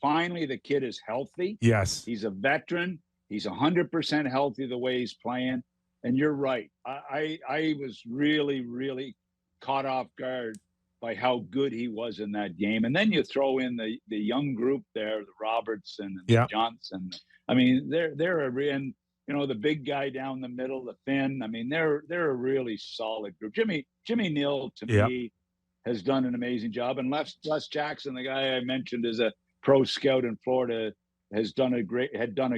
finally the kid is healthy. Yes. He's a veteran. He's 100% healthy the way he's playing. And you're right. I was really, really caught off guard by how good he was in that game. And then you throw in the young group there, the Robertson and the Johnson. I mean, they're and the big guy down the middle, the Finn. I mean, they're a really solid group. Jimmy Neal to me has done an amazing job. And Les Jackson, the guy I mentioned, is a pro scout in Florida, had done a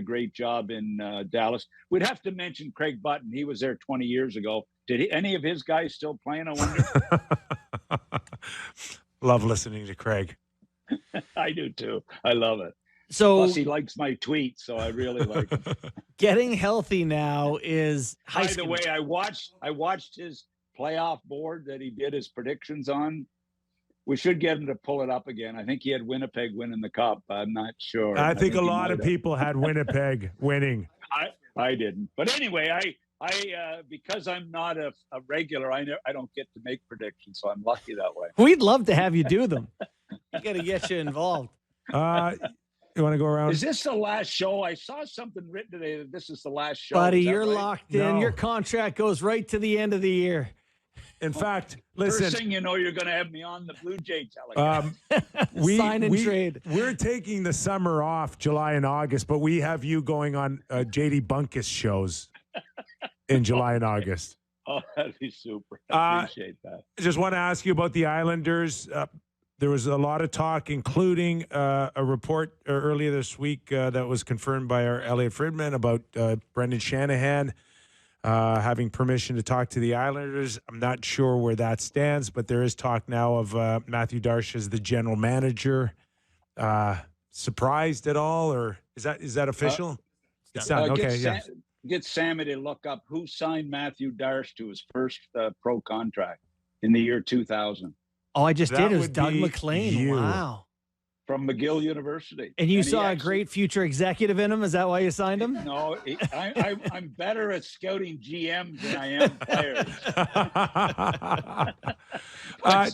great job in Dallas. We'd have to mention Craig Button. He was there 20 years ago. Did any of his guys still playing, I wonder? Love listening to Craig. I do too. I love it. So, plus, he likes my tweets, so I really like him. Getting healthy now is By the way, I watched his playoff board that he did his predictions on. We should get him to pull it up again. I think he had Winnipeg winning the cup. I'm not sure. I think a lot of people had Winnipeg winning. I didn't. But anyway, I because I'm not a regular, I don't get to make predictions, so I'm lucky that way. We'd love to have you do them. We got to get you involved. You want to go around? Is this the last show? I saw something written today that this is the last show. Buddy, you're right? locked in. No. Your contract goes right to the end of the year. In fact, listen. First thing you know, you're going to have me on the Blue Jay telecast. Sign and trade. We're taking the summer off, July and August, but we have you going on JD Bunkus shows in July and August. Oh, that'd be super. I appreciate that. I just want to ask you about the Islanders. There was a lot of talk, including a report earlier this week that was confirmed by our Elliot Friedman about Brendan Shanahan having permission to talk to the Islanders. I'm not sure where that stands, but there is talk now of Matthew Darche as the general manager. Surprised at all, or is that official? It's not. Okay, yeah. Get Sammy to look up who signed Matthew Darche to his first pro contract in the year 2000. Oh, I just did. It was Doug McLean. Wow. From McGill University. And you saw a great future executive in him? Is that why you signed him? No, I'm better at scouting GMs than I am players.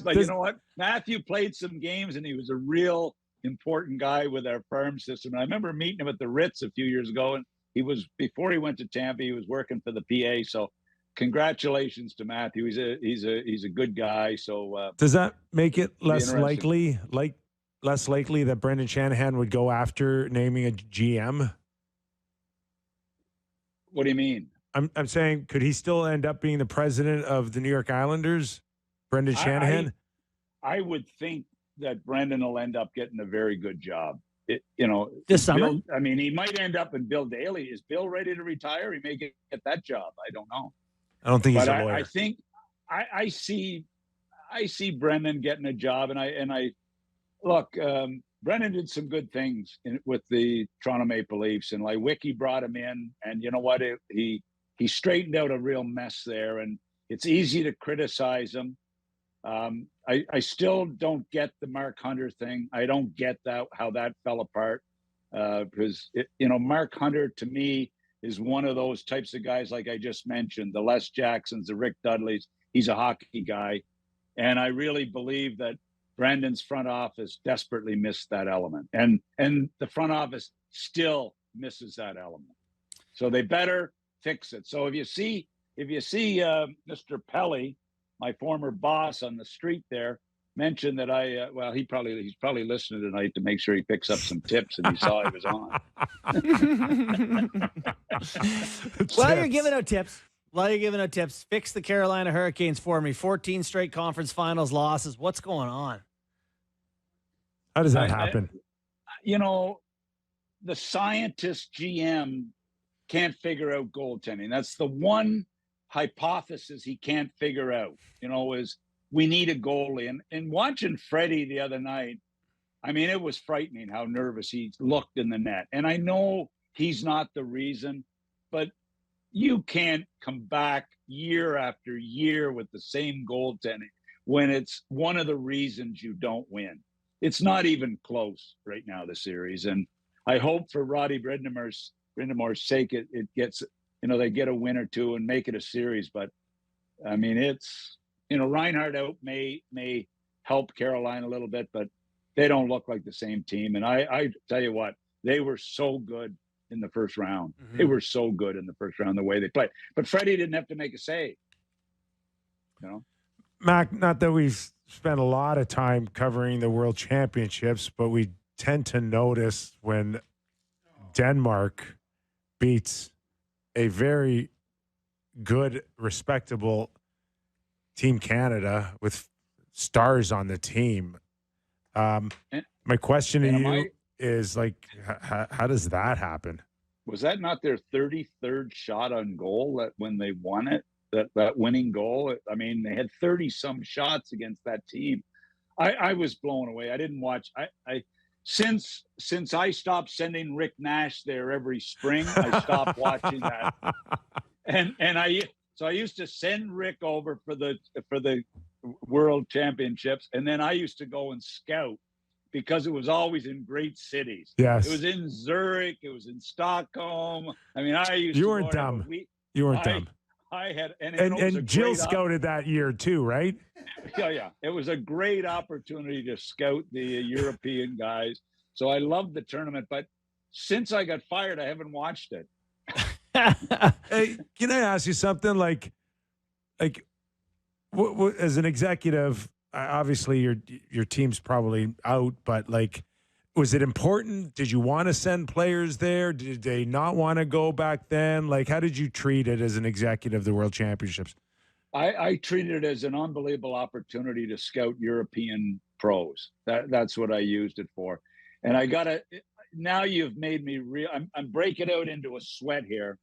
But you know what? Matthew played some games, and he was a real important guy with our farm system. And I remember meeting him at the Ritz a few years ago, and before he went to Tampa, he was working for the PA. So congratulations to Matthew. He's a good guy. So does that make it less likely that Brendan Shanahan would go after naming a GM? What do you mean? I'm saying, could he still end up being the president of the New York Islanders, Brendan Shanahan? I would think that Brendan will end up getting a very good job. This summer? He might end up in Bill Daly. Is Bill ready to retire? He may get that job. I don't know. I don't think he's a lawyer. I think I see Brendan getting a job, and I look. Brendan did some good things with the Toronto Maple Leafs, and like Wiki brought him in, and you know what? He straightened out a real mess there, and it's easy to criticize him. I still don't get the Mark Hunter thing. I don't get how that fell apart because Mark Hunter to me is one of those types of guys like I just mentioned, the Les Jacksons, the Rick Dudleys. He's a hockey guy, and I really believe that Brendan's front office desperately missed that element, and the front office still misses that element. So they better fix it. So if you see Mr. Pelly, my former boss on the street there, mentioned that he's probably listening tonight to make sure he picks up some tips, and he saw he was on. While you're giving out tips, fix the Carolina Hurricanes for me. 14 straight conference finals losses. What's going on? How does that happen? The scientist GM can't figure out goaltending. That's the one hypothesis he can't figure out, is we need a goalie. And watching Freddie the other night, it was frightening how nervous he looked in the net. And I know he's not the reason, but you can't come back year after year with the same goaltending when it's one of the reasons you don't win. It's not even close right now, the series. And I hope for Roddy Brindamore's sake, it gets, they get a win or two and make it a series. But it's, Reinhardt out may help Carolina a little bit, but they don't look like the same team. And I tell you what, they were so good in the first round. Mm-hmm. They were so good in the first round, the way they played. But Freddie didn't have to make a save. You know, Mac, not that we've spent a lot of time covering the World Championships, but we tend to notice when Denmark beats a very good, respectable Team Canada with stars on the team. My question to you is, like, how does that happen? Was that not their 33rd shot on goal that when they won it, that winning goal? I mean, they had 30-some shots against that team. I was blown away. I didn't watch. Since I stopped sending Rick Nash there every spring, I stopped watching that. And I used to send Rick over for the World Championships, and then I used to go and scout because it was always in great cities. Yes, it was in Zurich, it was in Stockholm. I mean, I used. You to weren't dumb. You weren't dumb. I had, and Jill scouted that year too, right? Yeah. It was a great opportunity to scout the European guys. So I loved the tournament, but since I got fired, I haven't watched it. Hey, can I ask you something? Like, what, as an executive, obviously your team's probably out, but like, was it important? Did you want to send players there? Did they not want to go back then? Like, how did you treat it as an executive, the World Championships? I treated it as an unbelievable opportunity to scout European pros. That's what I used it for. And I got to, now you've made me real. I'm breaking out into a sweat here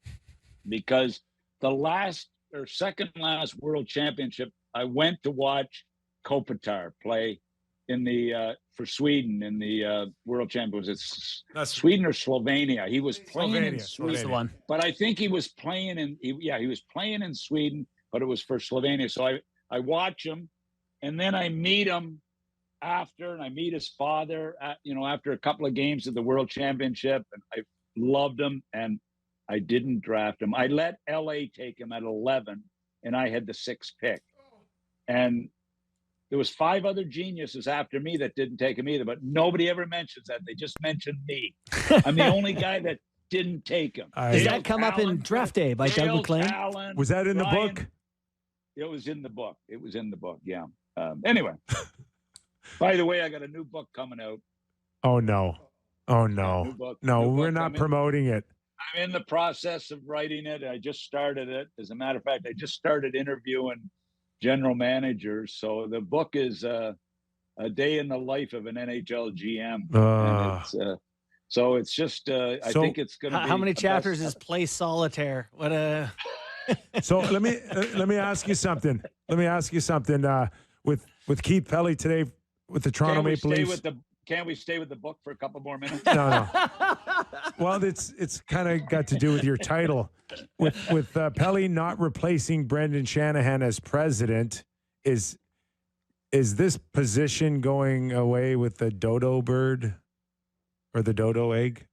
because the last or second last World Championship, I went to watch Kopitar play in the for Sweden in the World Championships. It's Sweden or Slovenia. He was playing in Sweden, but I think he was playing in. He was playing in Sweden, but it was for Slovenia. So I watch him, and then I meet him after, and I meet his father. After a couple of games at the World Championship, and I loved him, and I didn't draft him. I let LA take him at 11, and I had the 6th pick, and there was 5 other geniuses after me that didn't take him either, but nobody ever mentions that. They just mentioned me. I'm the only guy that didn't take him. Does that come up in Draft Day by Doug McLean? Was that in the book? It was in the book. Yeah. Anyway, by the way, I got a new book coming out. Oh, no. No, we're not promoting it. I'm in the process of writing it. I just started it. As a matter of fact, I just started interviewing general managers. So the book is a day in the life of an NHL GM. And so it's just, I think it's going to be. How many chapters is Play Solitaire? What a. So let me ask you something. With Keith Pelly today with the Toronto Maple Leafs. Can't we stay with the book for a couple more minutes? No. Well, it's kind of got to do with your title. With Pelly not replacing Brendan Shanahan as president, is this position going away with the dodo bird or the dodo egg?